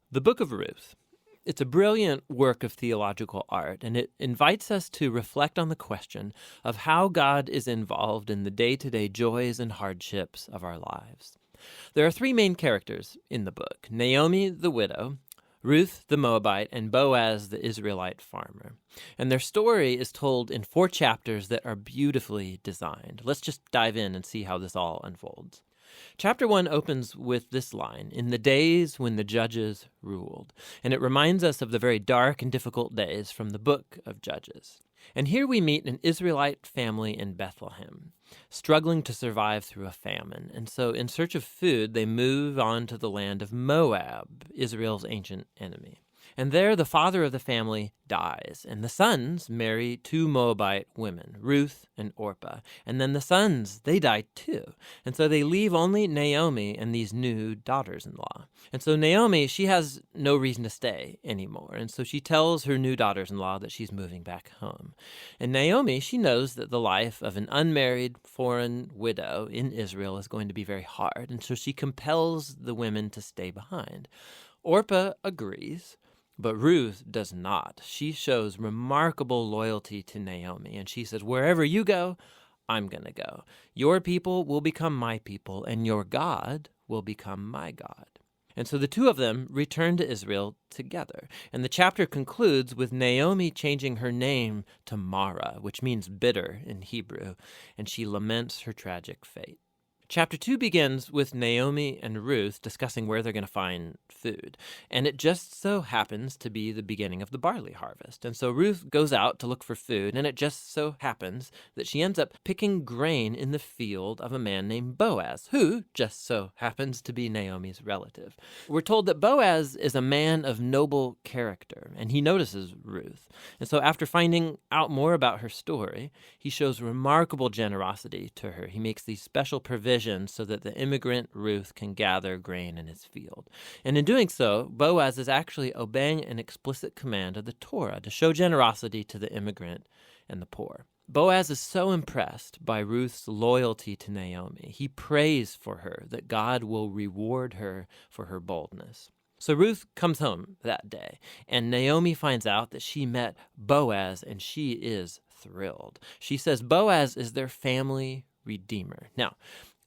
The Book of Ruth. It's a brilliant work of theological art, and it invites us to reflect on the question of how God is involved in the day-to-day joys and hardships of our lives. There are three main characters in the book: Naomi the widow, Ruth the Moabite, and Boaz the Israelite farmer. And their story is told in 4 chapters that are beautifully designed. Let's just dive in and see how this all unfolds. Chapter 1 opens with this line, "In the days when the judges ruled," and it reminds us of the very dark and difficult days from the book of Judges. And here we meet an Israelite family in Bethlehem, struggling to survive through a famine. And so in search of food, they move on to the land of Moab, Israel's ancient enemy. And there the father of the family dies, and the sons marry 2 Moabite women, Ruth and Orpah. And then the sons, they die too. And so they leave only Naomi and these new daughters-in-law. And so Naomi, she has no reason to stay anymore. And so she tells her new daughters-in-law that she's moving back home. And Naomi, she knows that the life of an unmarried foreign widow in Israel is going to be very hard. And so she compels the women to stay behind. Orpah agrees, but Ruth does not. She shows remarkable loyalty to Naomi, and she says, "Wherever you go, I'm going to go. Your people will become my people, and your God will become my God." And so the two of them return to Israel together. And the chapter concludes with Naomi changing her name to Mara, which means bitter in Hebrew, and she laments her tragic fate. Chapter 2 begins with Naomi and Ruth discussing where they're going to find food. And it just so happens to be the beginning of the barley harvest. And so Ruth goes out to look for food, and it just so happens that she ends up picking grain in the field of a man named Boaz, who just so happens to be Naomi's relative. We're told that Boaz is a man of noble character, and he notices Ruth. And so after finding out more about her story, he shows remarkable generosity to her. He makes these special provisions so that the immigrant Ruth can gather grain in his field. And in doing so, Boaz is actually obeying an explicit command of the Torah to show generosity to the immigrant and the poor. Boaz is so impressed by Ruth's loyalty to Naomi. He prays for her that God will reward her for her boldness. So Ruth comes home that day, and Naomi finds out that she met Boaz, and she is thrilled. She says Boaz is their family redeemer. Now,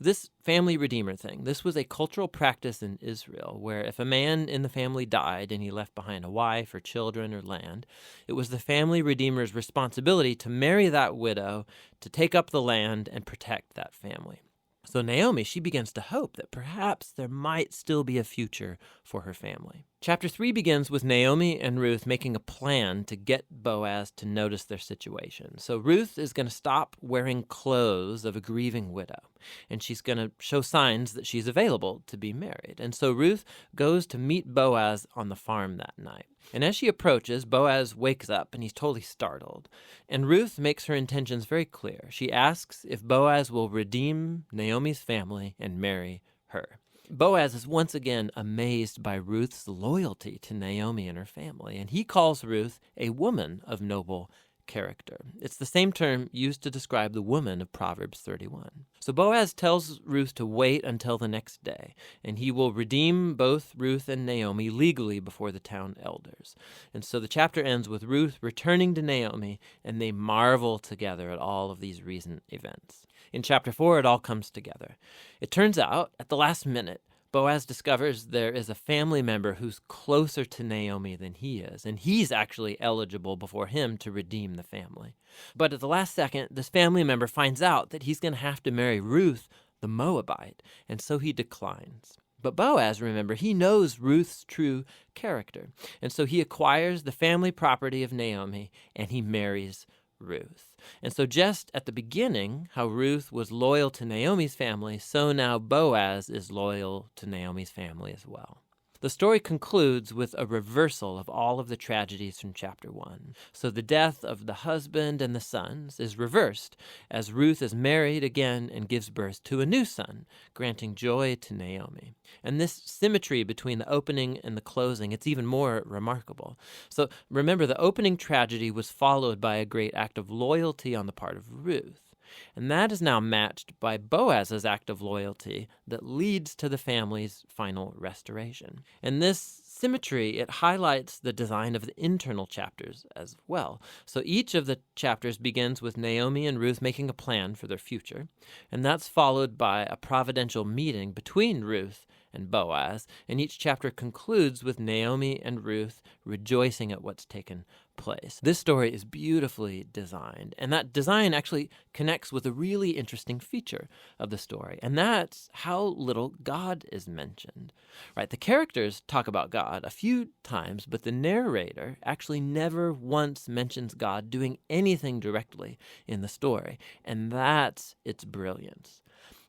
this family redeemer thing, this was a cultural practice in Israel where if a man in the family died and he left behind a wife or children or land, it was the family redeemer's responsibility to marry that widow, to take up the land and protect that family. So Naomi, she begins to hope that perhaps there might still be a future for her family. Chapter 3 begins with Naomi and Ruth making a plan to get Boaz to notice their situation. So Ruth is going to stop wearing clothes of a grieving widow, and she's going to show signs that she's available to be married. And so Ruth goes to meet Boaz on the farm that night. And as she approaches, Boaz wakes up and he's totally startled. And Ruth makes her intentions very clear. She asks if Boaz will redeem Naomi's family and marry her. Boaz is once again amazed by Ruth's loyalty to Naomi and her family, and he calls Ruth a woman of noble character. It's the same term used to describe the woman of Proverbs 31. So Boaz tells Ruth to wait until the next day, and he will redeem both Ruth and Naomi legally before the town elders. And so the chapter ends with Ruth returning to Naomi, and they marvel together at all of these recent events. In chapter 4, it all comes together. It turns out, at the last minute, Boaz discovers there is a family member who's closer to Naomi than he is, and he's actually eligible before him to redeem the family. But at the last second, this family member finds out that he's going to have to marry Ruth, the Moabite, and so he declines. But Boaz, remember, he knows Ruth's true character, and so he acquires the family property of Naomi, and he marries Ruth. And so just at the beginning, how Ruth was loyal to Naomi's family, so now Boaz is loyal to Naomi's family as well. The story concludes with a reversal of all of the tragedies from chapter 1. So the death of the husband and the sons is reversed as Ruth is married again and gives birth to a new son, granting joy to Naomi. And this symmetry between the opening and the closing, it's even more remarkable. So remember, the opening tragedy was followed by a great act of loyalty on the part of Ruth. And that is now matched by Boaz's act of loyalty that leads to the family's final restoration. And this symmetry, it highlights the design of the internal chapters as well. So each of the chapters begins with Naomi and Ruth making a plan for their future, and that's followed by a providential meeting between Ruth and Boaz, and each chapter concludes with Naomi and Ruth rejoicing at what's taken place. This story is beautifully designed, and that design actually connects with a really interesting feature of the story, and that's how little God is mentioned. Right? The characters talk about God a few times, but the narrator actually never once mentions God doing anything directly in the story, and that's its brilliance.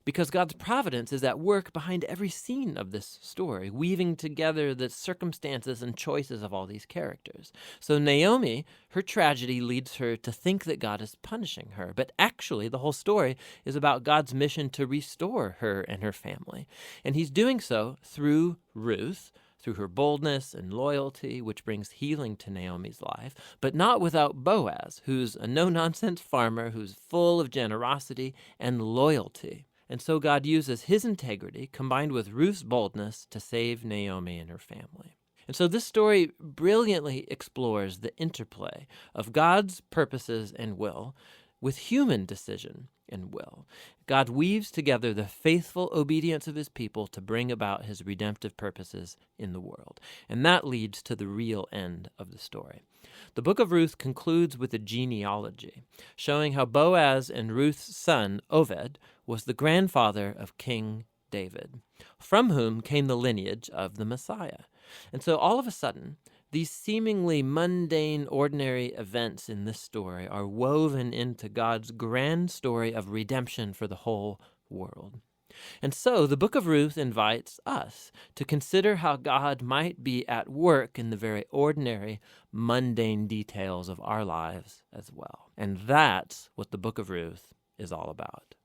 Because God's providence is at work behind every scene of this story, weaving together the circumstances and choices of all these characters. So Naomi, her tragedy leads her to think that God is punishing her, but actually the whole story is about God's mission to restore her and her family. And he's doing so through Ruth, through her boldness and loyalty, which brings healing to Naomi's life, but not without Boaz, who's a no-nonsense farmer who's full of generosity and loyalty. And so God uses his integrity combined with Ruth's boldness to save Naomi and her family. And so this story brilliantly explores the interplay of God's purposes and will with human decision and will. God weaves together the faithful obedience of his people to bring about his redemptive purposes in the world. And that leads to the real end of the story. The book of Ruth concludes with a genealogy, showing how Boaz and Ruth's son, Oved, was the grandfather of King David, from whom came the lineage of the Messiah. And so all of a sudden, these seemingly mundane, ordinary events in this story are woven into God's grand story of redemption for the whole world. And so the book of Ruth invites us to consider how God might be at work in the very ordinary, mundane details of our lives as well. And that's what the book of Ruth is all about.